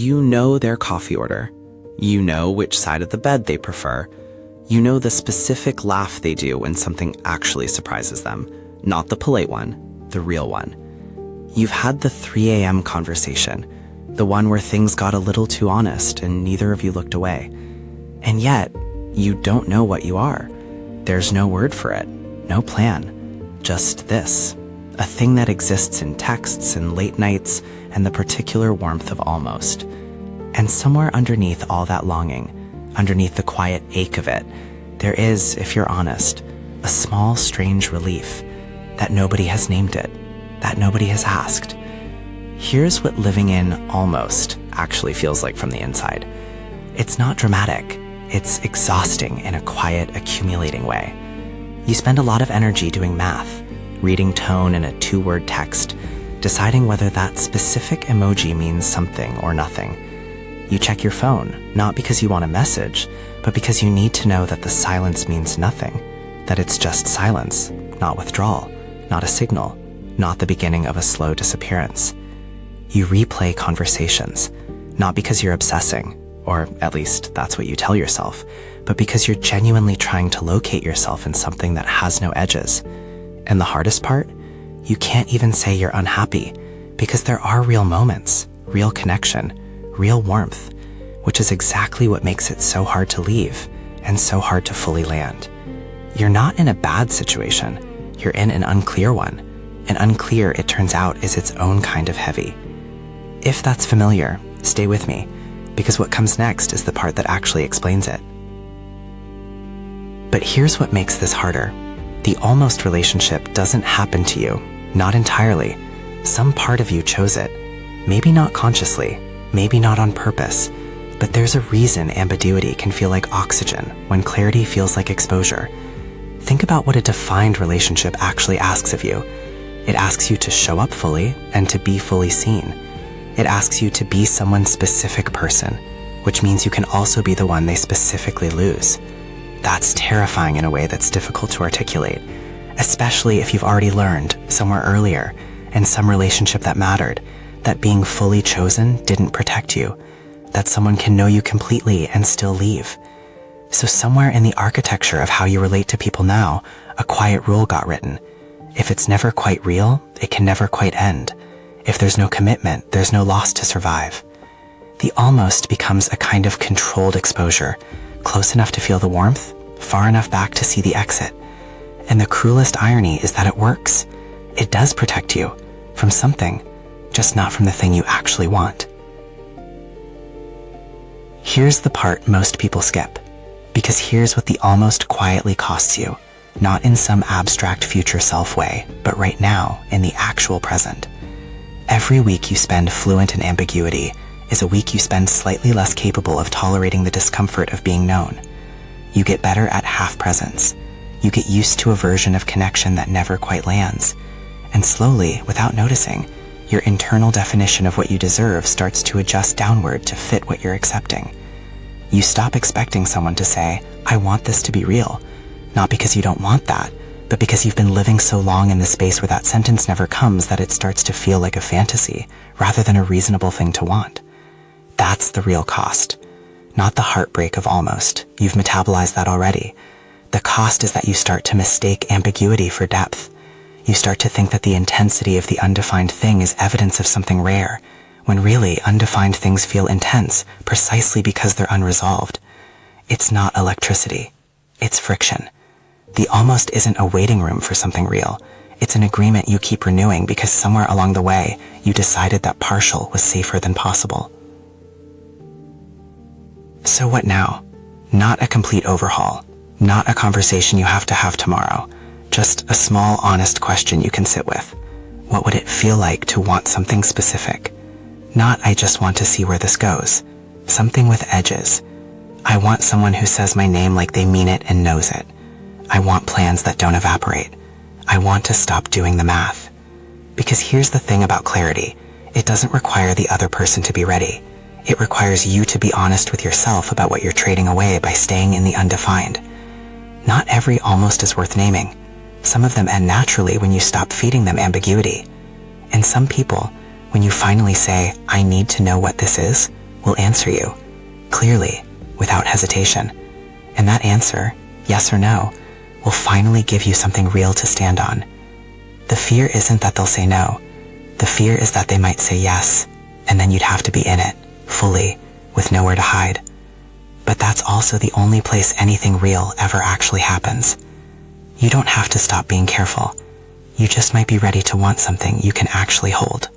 You know their coffee order. You know which side of the bed they prefer. You know the specific laugh they do when something actually surprises them, not the polite one, the real one. You've had the 3 a.m. conversation, the one where things got a little too honest and neither of you looked away. And yet, you don't know what you are. There's no word for it, no plan, just this, a thing that exists in texts and late nights and the particular warmth of almost. And somewhere underneath all that longing, underneath the quiet ache of it, there is, if you're honest, a small, strange relief that nobody has named it, that nobody has asked. Here's what living in almost actually feels like from the inside. It's not dramatic. It's exhausting in a quiet, accumulating way. You spend a lot of energy doing math, reading tone in a 2-word text, deciding whether that specific emoji means something or nothing. You check your phone, not because you want a message, but because you need to know that the silence means nothing, that it's just silence, not withdrawal, not a signal, not the beginning of a slow disappearance. You replay conversations, not because you're obsessing, or at least that's what you tell yourself, but because you're genuinely trying to locate yourself in something that has no edges. And the hardest part? You can't even say you're unhappy, because there are real moments, real connection, real warmth, which is exactly what makes it so hard to leave and so hard to fully land. You're not in a bad situation, you're in an unclear one. And unclear, it turns out, is its own kind of heavy. If that's familiar, stay with me, because what comes next is the part that actually explains it. But here's what makes this harder. The almost relationship doesn't happen to you, not entirely. Some part of you chose it. Maybe not consciously, maybe not on purpose, but there's a reason ambiguity can feel like oxygen when clarity feels like exposure. Think about what a defined relationship actually asks of you. It asks you to show up fully and to be fully seen. It asks you to be someone's specific person, which means you can also be the one they specifically lose. That's terrifying in a way that's difficult to articulate, especially if you've already learned somewhere earlier in some relationship that mattered, that being fully chosen didn't protect you, that someone can know you completely and still leave. So somewhere in the architecture of how you relate to people now, a quiet rule got written. If it's never quite real, it can never quite end. If there's no commitment, there's no loss to survive. The almost becomes a kind of controlled exposure, close enough to feel the warmth, far enough back to see the exit. And the cruelest irony is that it works. It does protect you from something, just not from the thing you actually want. Here's the part most people skip, because here's what the almost quietly costs you, not in some abstract future self way, but right now in the actual present. Every week you spend fluent in ambiguity is a week you spend slightly less capable of tolerating the discomfort of being known. You get better at half presence. You get used to a version of connection that never quite lands. And slowly, without noticing, your internal definition of what you deserve starts to adjust downward to fit what you're accepting. You stop expecting someone to say, "I want this to be real," not because you don't want that, but because you've been living so long in the space where that sentence never comes that it starts to feel like a fantasy rather than a reasonable thing to want. That's the real cost. Not the heartbreak of almost. You've metabolized that already. The cost is that you start to mistake ambiguity for depth. You start to think that the intensity of the undefined thing is evidence of something rare, when really undefined things feel intense precisely because they're unresolved. It's not electricity. It's friction. The almost isn't a waiting room for something real. It's an agreement you keep renewing because somewhere along the way, you decided that partial was safer than possible. So what now? Not a complete overhaul. Not a conversation you have to have tomorrow. Just a small, honest question you can sit with. What would it feel like to want something specific? Not, "I just want to see where this goes." Something with edges. I want someone who says my name like they mean it and knows it. I want plans that don't evaporate. I want to stop doing the math. Because here's the thing about clarity. It doesn't require the other person to be ready. It requires you to be honest with yourself about what you're trading away by staying in the undefined. Not every almost is worth naming. Some of them end naturally when you stop feeding them ambiguity. And some people, when you finally say, "I need to know what this is," will answer you, clearly, without hesitation. And that answer, yes or no, will finally give you something real to stand on. The fear isn't that they'll say no. The fear is that they might say yes, and then you'd have to be in it, fully, with nowhere to hide. But that's also the only place anything real ever actually happens. You don't have to stop being careful. You just might be ready to want something you can actually hold.